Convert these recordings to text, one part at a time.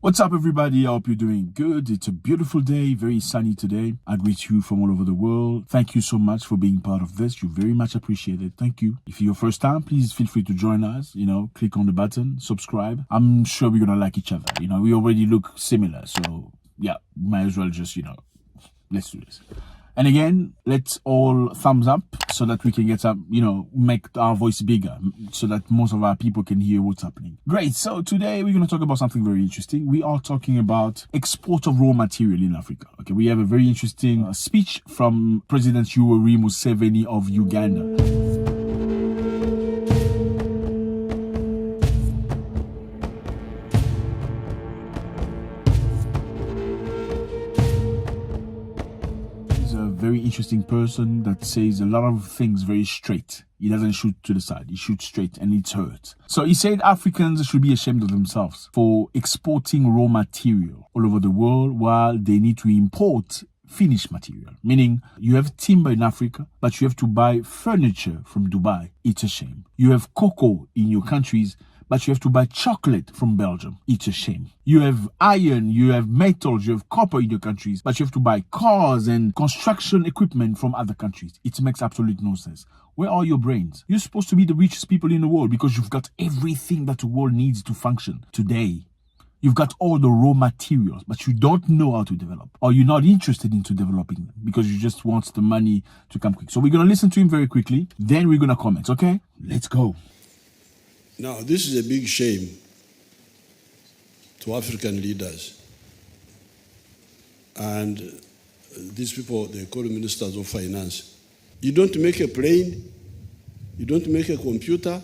What's up, everybody? I hope you're doing good. It's a beautiful day, very sunny today. I greet you from all over the world. Thank you so much for being part of this. You're very much appreciated. Thank you. If you're your first time, please feel free to join us. Click on the button, subscribe. I'm sure we're gonna like each other. We already look similar, so yeah, might as well just let's do this. And again, let's all thumbs up so that we can get up, make our voice bigger so that most of our people can hear what's happening. Great. So today we're going to talk about something very interesting. We are talking about export of raw material in Africa. Okay. We have a very interesting speech from President Yoweri Museveni of Uganda. Very interesting person that says a lot of things very straight. He doesn't shoot to the side. He shoots straight and it hurts. So he said Africans should be ashamed of themselves for exporting raw material all over the world while they need to import finished material. Meaning you have timber in Africa, but you have to buy furniture from Dubai. It's a shame. You have cocoa in your countries, but you have to buy chocolate from Belgium. It's a shame. You have iron, you have metals, you have copper in your countries, but you have to buy cars and construction equipment from other countries. It makes absolute no sense. Where are your brains? You're supposed to be the richest people in the world because you've got everything that the world needs to function today. You've got all the raw materials, but you don't know how to develop, or you're not interested into developing them because you just want the money to come quick. So we're going to listen to him very quickly. Then we're going to comment, okay? Let's go. Now, this is a big shame to African leaders. And these people, they call ministers of finance. You don't make a plane, you don't make a computer,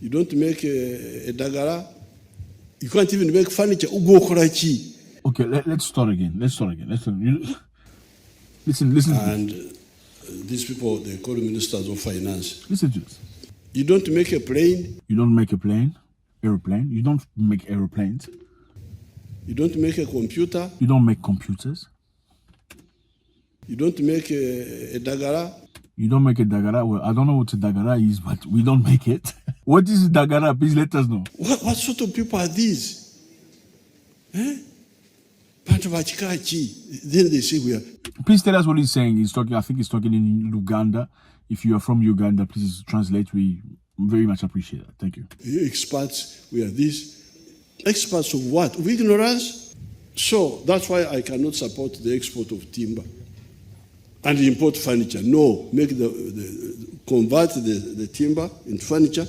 you don't make a dagara, you can't even make furniture. Okay, let's start again. Listen. And these people, they call ministers of finance. Listen to this. You don't make a plane. You don't make a plane, aeroplane. You don't make aeroplanes. You don't make a computer. You don't make computers. You don't make a dagara. You don't make a dagara. Well, I don't know what a dagara is, but we don't make it. What is dagara? Please let us know. What sort of people are these? Eh? Then they say we are. Please tell us what he's saying. I think he's talking in Uganda. If you are from Uganda, please translate. We very much appreciate that. Thank you. You experts, we are these. Experts of what? Of ignorance? So that's why I cannot support the export of timber and import furniture. No, convert the timber into furniture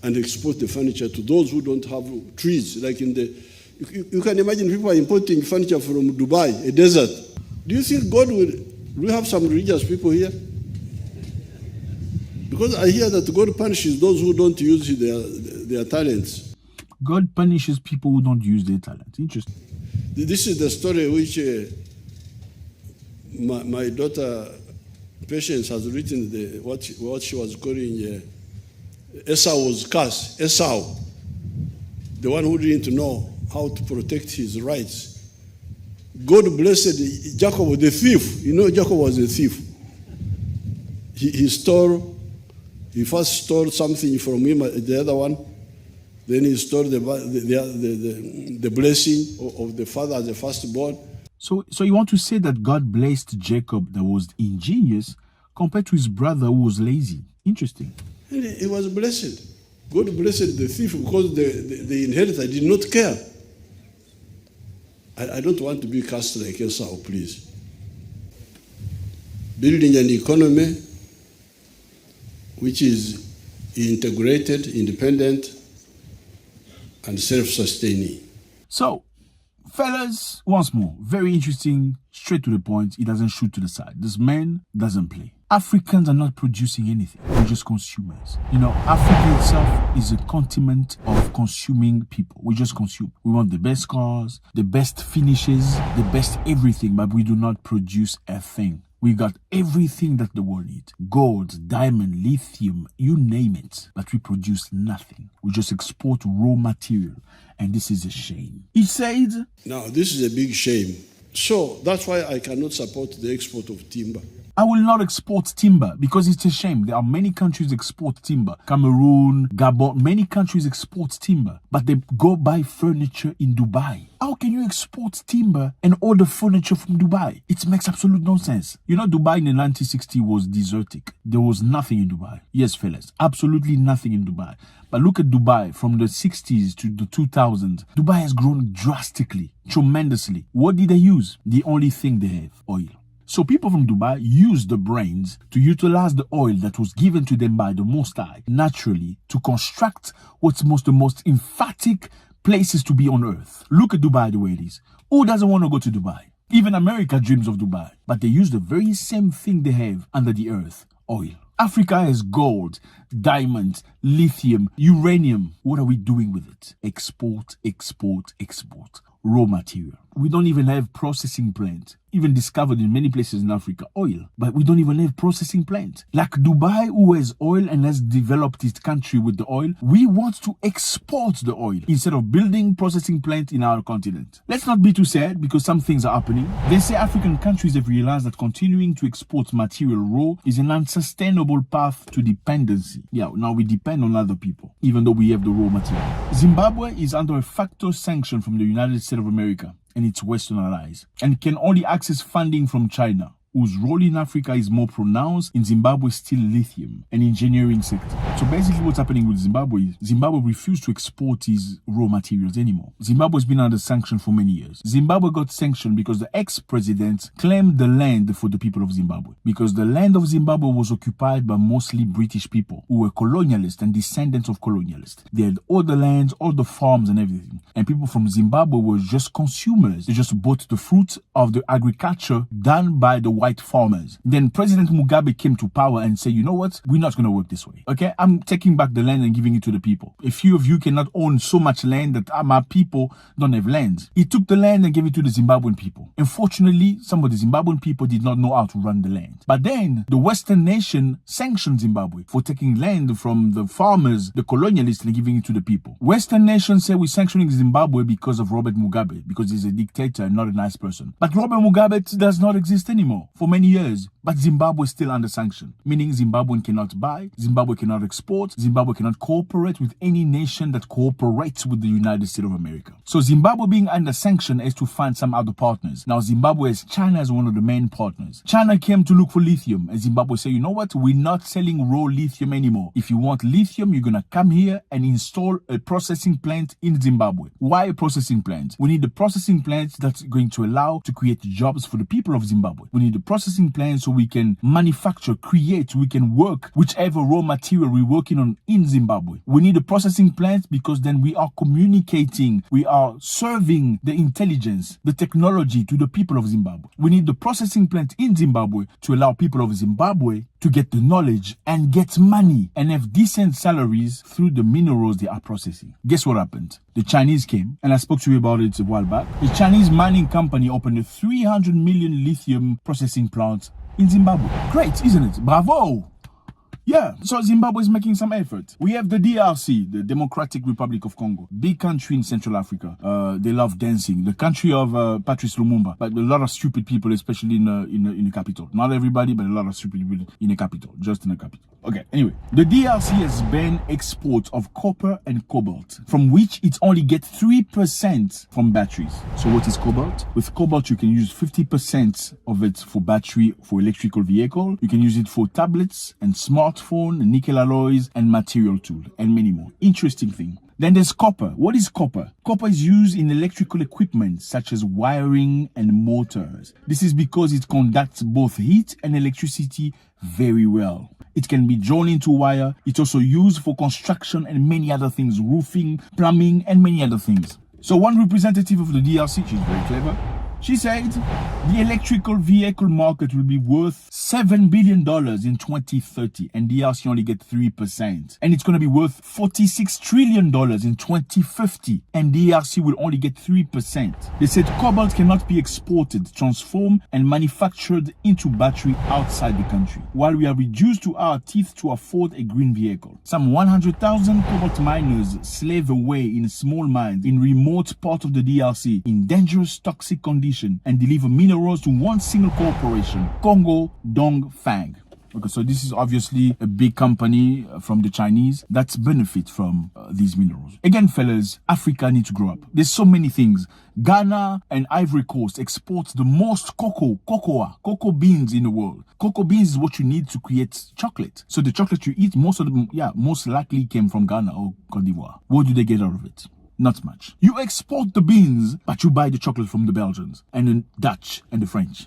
and export the furniture to those who don't have trees. Like you can imagine people are importing furniture from Dubai, a desert. Do you think we have some religious people here? Because I hear that God punishes those who don't use their talents. God punishes people who don't use their talents. Interesting. This is the story which my daughter Patience has written. What she was calling Esau was cursed. Esau, the one who didn't know how to protect his rights. God blessed Jacob, the thief. Jacob was a thief. He first stole something from him, the other one. Then he stole the blessing of the father as the firstborn. So you want to say that God blessed Jacob that was ingenious compared to his brother who was lazy. Interesting. And he was blessed. God blessed the thief because the inheritor did not care. I don't want to be cast like Esau, please. Building an economy which is integrated, independent, and self-sustaining. So, fellas, once more, very interesting, straight to the point. He doesn't shoot to the side. This man doesn't play. Africans are not producing anything. We're just consumers. Africa itself is a continent of consuming people. We just consume. We want the best cars, the best finishes, the best everything, but we do not produce a thing. We got everything that the world needs. Gold, diamond, lithium, you name it. But we produce nothing. We just export raw material. And this is a shame. He said... Now, this is a big shame. So, that's why I cannot support the export of timber. I will not export timber because it's a shame. There are many countries export timber. Cameroon, Gabon, many countries export timber, but they go buy furniture in Dubai. How can you export timber and order furniture from Dubai? It makes absolute no sense. You know, Dubai in the 1960s was desertic. There was nothing in Dubai. Yes, fellas, absolutely nothing in Dubai. But look at Dubai from the 60s to the 2000s. Dubai has grown drastically, tremendously. What did they use? The only thing they have, oil. So people from Dubai use the brains to utilize the oil that was given to them by the Most High naturally to construct what's the most emphatic places to be on earth. Look at Dubai the way it is. Who doesn't want to go to Dubai? Even America dreams of Dubai. But they use the very same thing they have under the earth, oil. Africa has gold, diamonds, lithium, uranium. What are we doing with it? Export, export, export. Raw material. We don't even have processing plant. Even discovered in many places in Africa, oil. But we don't even have processing plant. Like Dubai, who has oil and has developed its country with the oil, we want to export the oil instead of building processing plant in our continent. Let's not be too sad because some things are happening. They say African countries have realized that continuing to export material raw is an unsustainable path to dependency. Yeah, now we depend on other people, even though we have the raw material. Zimbabwe is under a facto sanction from the United States of America and its Western allies, and can only access funding from China, whose role in Africa is more pronounced in Zimbabwe's steel, lithium, and engineering sector. So basically what's happening with Zimbabwe is Zimbabwe refused to export its raw materials anymore. Zimbabwe's been under sanction for many years. Zimbabwe got sanctioned because the ex-president claimed the land for the people of Zimbabwe, because the land of Zimbabwe was occupied by mostly British people who were colonialists and descendants of colonialists. They had all the lands, all the farms and everything. And people from Zimbabwe were just consumers. They just bought the fruit of the agriculture done by the white farmers. Then President Mugabe came to power and said, you know what? We're not going to work this way. Okay? I'm taking back the land and giving it to the people. A few of you cannot own so much land that my people don't have land. He took the land and gave it to the Zimbabwean people. Unfortunately, some of the Zimbabwean people did not know how to run the land. But then the Western nation sanctioned Zimbabwe for taking land from the farmers, the colonialists, and giving it to the people. Western nations say we're sanctioning Zimbabwe because of Robert Mugabe, because he's a dictator and not a nice person. But Robert Mugabe does not exist anymore. For many years, but Zimbabwe is still under sanction, meaning Zimbabwe cannot buy, Zimbabwe cannot export, Zimbabwe cannot cooperate with any nation that cooperates with the United States of America. So Zimbabwe being under sanction is to find some other partners. Now Zimbabwe has China as one of the main partners. China came to look for lithium and Zimbabwe said, you know what, we're not selling raw lithium anymore. If you want lithium, you're gonna come here and install a processing plant in Zimbabwe. Why a processing plant? We need the processing plant that's going to allow to create jobs for the people of Zimbabwe. We need the processing plant so we can manufacture, create, we can work whichever raw material we're working on in Zimbabwe. We need a processing plant because then we are communicating, we are serving the intelligence, the technology to the people of Zimbabwe. We need the processing plant in Zimbabwe to allow people of Zimbabwe to get the knowledge and get money and have decent salaries through the minerals they are processing. Guess what happened? The Chinese came, and I spoke to you about it a while back. The Chinese mining company opened a 300 million lithium processing plant in Zimbabwe. Great, isn't it? Bravo! Yeah, so Zimbabwe is making some effort. We have the DRC, the Democratic Republic of Congo, big country in Central Africa. They love dancing. The country of Patrice Lumumba, but a lot of stupid people, especially in the capital. Not everybody, but a lot of stupid people in the capital, just in the capital. Okay, anyway, the DRC has banned exports of copper and cobalt, from which it only gets 3% from batteries. So what is cobalt? With cobalt, you can use 50% of it for battery, for electrical vehicle. You can use it for tablets and smartphone, nickel alloys, and material tool, and many more. Interesting thing. Then there's copper. What is copper? Copper is used in electrical equipment such as wiring and motors. This is because it conducts both heat and electricity very well. It can be drawn into wire. It's also used for construction and many other things, roofing, plumbing, and many other things. So one representative of the DRC, she's very clever, she said the electrical vehicle market will be worth $7 billion in 2030 and DRC only get 3%. And it's going to be worth $46 trillion in 2050 and DRC will only get 3%. They said cobalt cannot be exported, transformed and manufactured into battery outside the country, while we are reduced to our teeth to afford a green vehicle. Some 100,000 cobalt miners slave away in small mines in remote part of the DRC in dangerous, toxic conditions expedition and deliver minerals to one single corporation, Congo Dongfang. Okay, so this is obviously a big company from the Chinese that's benefit from these minerals. Again, fellas, Africa needs to grow up. There's so many things. Ghana and Ivory Coast exports the most cocoa beans in the world. Cocoa beans is what you need to create chocolate. So the chocolate you eat, most of them, most likely came from Ghana or Cote d'Ivoire. What do they get out of it? Not much. You export the beans, but you buy the chocolate from the Belgians and the Dutch and the French.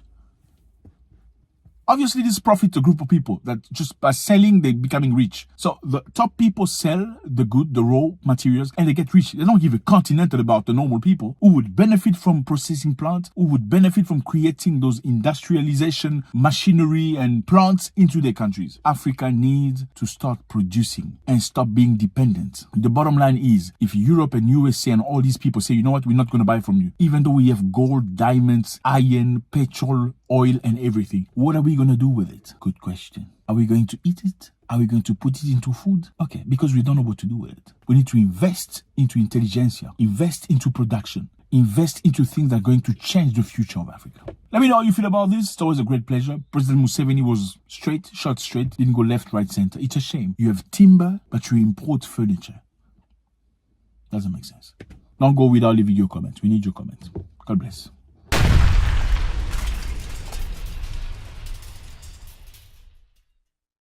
Obviously, this profits a group of people that just by selling, they're becoming rich. So the top people sell the good, the raw materials, and they get rich. They don't give a continental about the normal people who would benefit from processing plants, who would benefit from creating those industrialization machinery and plants into their countries. Africa needs to start producing and stop being dependent. The bottom line is, if Europe and USA and all these people say, you know what, we're not going to buy from you, even though we have gold, diamonds, iron, petrol, oil, and everything, what are we going to do with it? Good question. Are we going to eat it? Are we going to put it into food? Okay, because we don't know what to do with it. We need to invest into intelligentsia, invest into production, invest into things that are going to change the future of Africa. Let me know how you feel about this. It's always a great pleasure. President Museveni was straight, shot straight, didn't go left, right, center. It's a shame. You have timber, but you import furniture. Doesn't make sense. Don't go without leaving your comments. We need your comments. God bless.